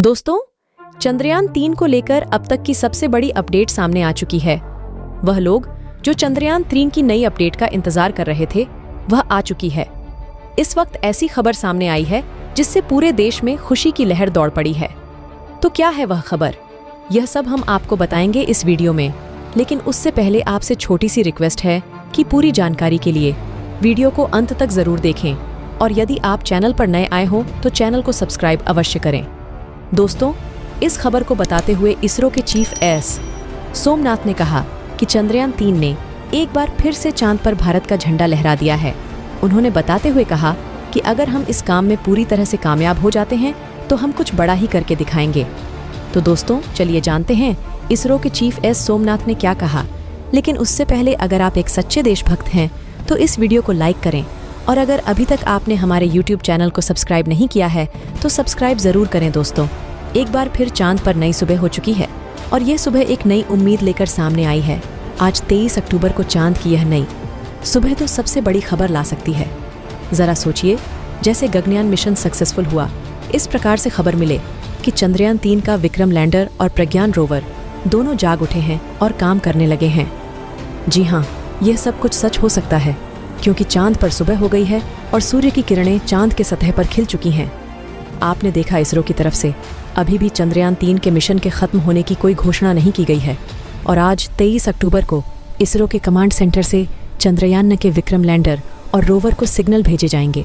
दोस्तों, चंद्रयान-3 को लेकर अब तक की सबसे बड़ी अपडेट सामने आ चुकी है। वह लोग जो चंद्रयान-3 की नई अपडेट का इंतजार कर रहे थे, वह आ चुकी है। इस वक्त ऐसी खबर सामने आई है जिससे पूरे देश में खुशी की लहर दौड़ पड़ी है। तो क्या है वह खबर? यह सब हम आपको बताएंगे इस वीडियो में, लेकिन उससे पहले आपसे छोटी सी रिक्वेस्ट है कि पूरी जानकारी के लिए वीडियो को अंत तक जरूर देखें और यदि आप चैनल पर नए आए हो तो चैनल को सब्सक्राइब अवश्य करें। दोस्तों, इस खबर को बताते हुए इसरो के चीफ एस सोमनाथ ने कहा कि चंद्रयान-3 ने एक बार फिर से चांद पर भारत का झंडा लहरा दिया है। उन्होंने बताते हुए कहा कि अगर हम इस काम में पूरी तरह से कामयाब हो जाते हैं तो हम कुछ बड़ा ही करके दिखाएंगे। तो दोस्तों, चलिए जानते हैं इसरो के चीफ एस सोमनाथ ने क्या कहा। लेकिन उससे पहले अगर आप एक सच्चे देशभक्त हैं तो इस वीडियो को लाइक करें, और अगर अभी तक आपने हमारे YouTube चैनल को सब्सक्राइब नहीं किया है तो सब्सक्राइब जरूर करें। दोस्तों, एक बार फिर चांद पर नई सुबह हो चुकी है और यह सुबह एक नई उम्मीद लेकर सामने आई है। आज 23 अक्टूबर को चांद की यह नई सुबह तो सबसे बड़ी खबर ला सकती है। जरा सोचिए, जैसे गगनयान मिशन सक्सेसफुल हुआ, इस प्रकार से खबर मिले कि चंद्रयान-3 का विक्रम लैंडर और प्रज्ञान रोवर दोनों जाग उठे हैं और काम करने लगे हैं। जी हाँ, यह सब कुछ सच हो सकता है, क्योंकि चांद पर सुबह हो गई है और सूर्य की किरणें चांद के सतह पर खिल चुकी हैं। आपने देखा इसरो की तरफ से अभी भी चंद्रयान-3 के मिशन के खत्म होने की कोई घोषणा नहीं की गई है, और आज 23 अक्टूबर को इसरो के कमांड सेंटर से चंद्रयान के विक्रम लैंडर और रोवर को सिग्नल भेजे जाएंगे।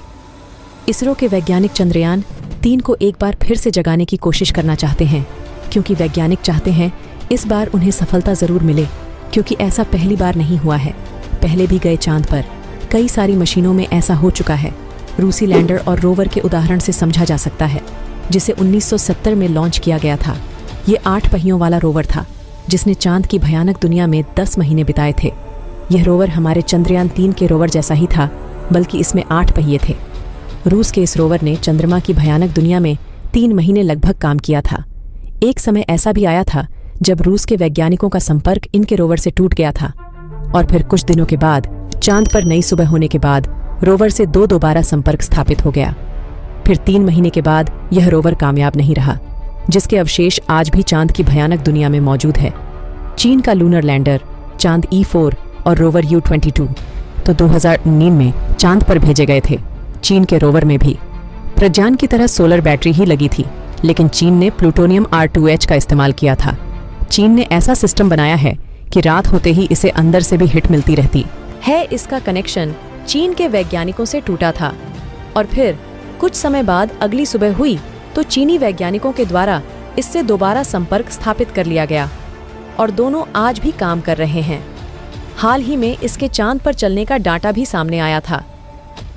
इसरो के वैज्ञानिक चंद्रयान-3 को एक बार फिर से जगाने की कोशिश करना चाहते हैं, क्योंकि वैज्ञानिक चाहते हैं इस बार उन्हें सफलता जरूर मिले, क्योंकि ऐसा पहली बार नहीं हुआ है। पहले भी गए चांद पर कई सारी मशीनों में ऐसा हो चुका है। रूसी लैंडर और रोवर के उदाहरण से समझा जा सकता है, जिसे 1970 में लॉन्च किया गया था। ये 8 पहियों वाला रोवर था जिसने चांद की भयानक दुनिया में 10 महीने बिताए थे। यह रोवर हमारे चंद्रयान-3 के रोवर जैसा ही था, बल्कि इसमें 8 पहिए थे। रूस के इस रोवर ने चंद्रमा की भयानक दुनिया में 3 महीने लगभग काम किया था। एक समय ऐसा भी आया था जब रूस के वैज्ञानिकों का संपर्क इनके रोवर से टूट गया था, और फिर कुछ दिनों के बाद चांद पर नई सुबह होने के बाद रोवर से दोबारा संपर्क स्थापित हो गया। फिर 3 महीने के बाद यह रोवर कामयाब नहीं रहा, जिसके अवशेष आज भी चांद की भयानक दुनिया में मौजूद है। चीन का लूनर लैंडर चांद E4 और रोवर U-22 तो 2019 में चांद पर भेजे गए थे। चीन के रोवर में भी प्रज्ञान की तरह सोलर बैटरी ही लगी थी, लेकिन चीन ने प्लूटोनियम R2H का इस्तेमाल किया था। चीन ने ऐसा सिस्टम बनाया है कि रात होते ही इसे अंदर से भी हिट मिलती रहती है। इसका कनेक्शन चीन के वैज्ञानिकों से टूटा था, और फिर कुछ समय बाद अगली सुबह हुई तो चीनी वैज्ञानिकों के द्वारा इससे दोबारा संपर्क स्थापित कर लिया गया, और दोनों आज भी काम कर रहे हैं। हाल ही में इसके चांद पर चलने का डाटा भी सामने आया था।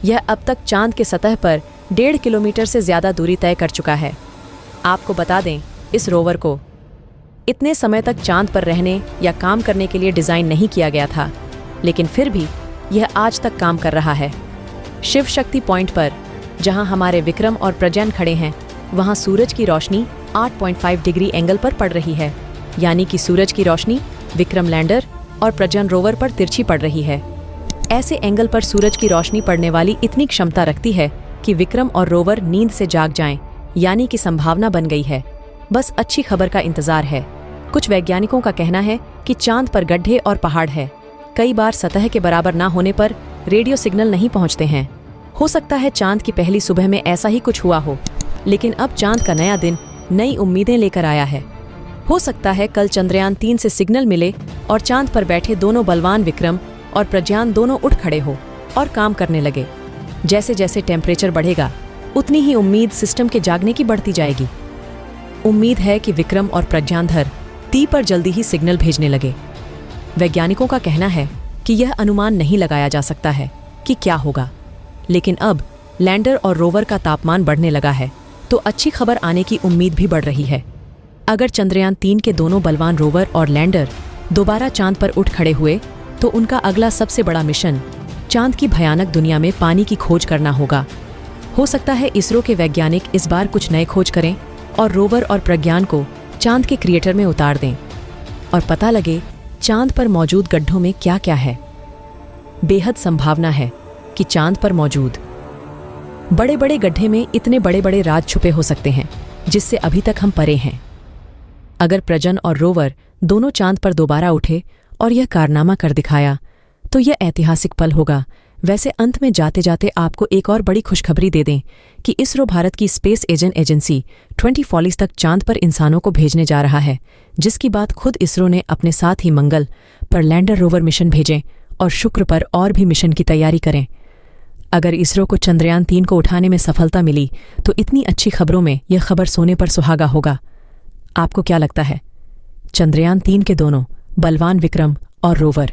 यह अब तक चांद के सतह पर 1.5 किलोमीटर से ज्यादा दूरी तय कर चुका है। आपको बता दें, इस रोवर को इतने समय तक चांद पर रहने या काम करने के लिए डिजाइन नहीं किया गया था, लेकिन फिर भी यह आज तक काम कर रहा है। शिव शक्ति पॉइंट पर, जहां हमारे विक्रम और प्रज्ञान खड़े हैं, वहां सूरज की रोशनी 8.5 डिग्री एंगल पर पड़ रही है, यानी कि सूरज की रोशनी विक्रम लैंडर और प्रज्ञान रोवर पर तिरछी पड़ रही है। ऐसे एंगल पर सूरज की रोशनी पड़ने वाली इतनी क्षमता रखती है कि विक्रम और रोवर नींद से जाग जाएं, यानी कि संभावना बन गई है। बस अच्छी खबर का इंतजार है। कुछ वैज्ञानिकों का कहना है कि चांद पर गड्ढे और पहाड़ है। कई बार सतह के बराबर ना होने पर रेडियो सिग्नल नहीं पहुंचते हैं। हो सकता है चांद की पहली सुबह में ऐसा ही कुछ हुआ हो, लेकिन अब चांद का नया दिन नई उम्मीदें लेकर आया है। हो सकता है कल चंद्रयान-3 से सिग्नल मिले और चांद पर बैठे दोनों बलवान विक्रम और प्रज्ञान दोनों उठ खड़े हो और काम करने लगे। जैसे जैसे टेम्परेचर बढ़ेगा, उतनी ही उम्मीद सिस्टम के जागने की बढ़ती जाएगी। उम्मीद है कि विक्रम और प्रज्ञानधर 3 पर जल्दी ही सिग्नल भेजने लगे। वैज्ञानिकों का कहना है कि यह अनुमान नहीं लगाया जा सकता है कि क्या होगा, लेकिन अब लैंडर और रोवर का तापमान बढ़ने लगा है, तो अच्छी खबर आने की उम्मीद भी बढ़ रही है। अगर चंद्रयान-3 के दोनों बलवान रोवर और लैंडर दोबारा चांद पर उठ खड़े हुए तो उनका अगला सबसे बड़ा मिशन चांद की भयानक दुनिया में पानी की खोज करना होगा। हो सकता है इसरो के वैज्ञानिक इस बार कुछ नए खोज करें और रोवर और प्रज्ञान को चांद के क्रिएटर में उतार दें, और पता लगे चांद पर मौजूद गड्ढों में क्या क्या है। बेहद संभावना है कि चांद पर मौजूद बड़े बड़े गड्ढे में इतने बड़े बड़े राज छुपे हो सकते हैं जिससे अभी तक हम परे हैं। अगर प्रजन और रोवर दोनों चांद पर दोबारा उठे और यह कारनामा कर दिखाया तो यह ऐतिहासिक पल होगा। वैसे अंत में जाते जाते आपको एक और बड़ी खुशखबरी दे दें कि इसरो भारत की स्पेस एजेंसी 20 फॉलीज तक चांद पर इंसानों को भेजने जा रहा है, जिसकी बात खुद इसरो ने अपने साथ ही मंगल पर लैंडर रोवर मिशन भेजें और शुक्र पर और भी मिशन की तैयारी करें। अगर इसरो को चंद्रयान 3 को उठाने में सफलता मिली तो इतनी अच्छी खबरों में यह खबर सोने पर सुहागा होगा। आपको क्या लगता है, चंद्रयान 3 के दोनों बलवान विक्रम और रोवर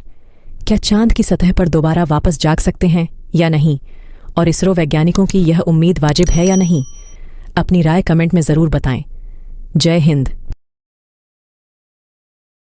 क्या चांद की सतह पर दोबारा वापस जाग सकते हैं या नहीं, और इसरो वैज्ञानिकों की यह उम्मीद वाजिब है या नहीं? अपनी राय कमेंट में ज़रूर बताएं। जय हिंद।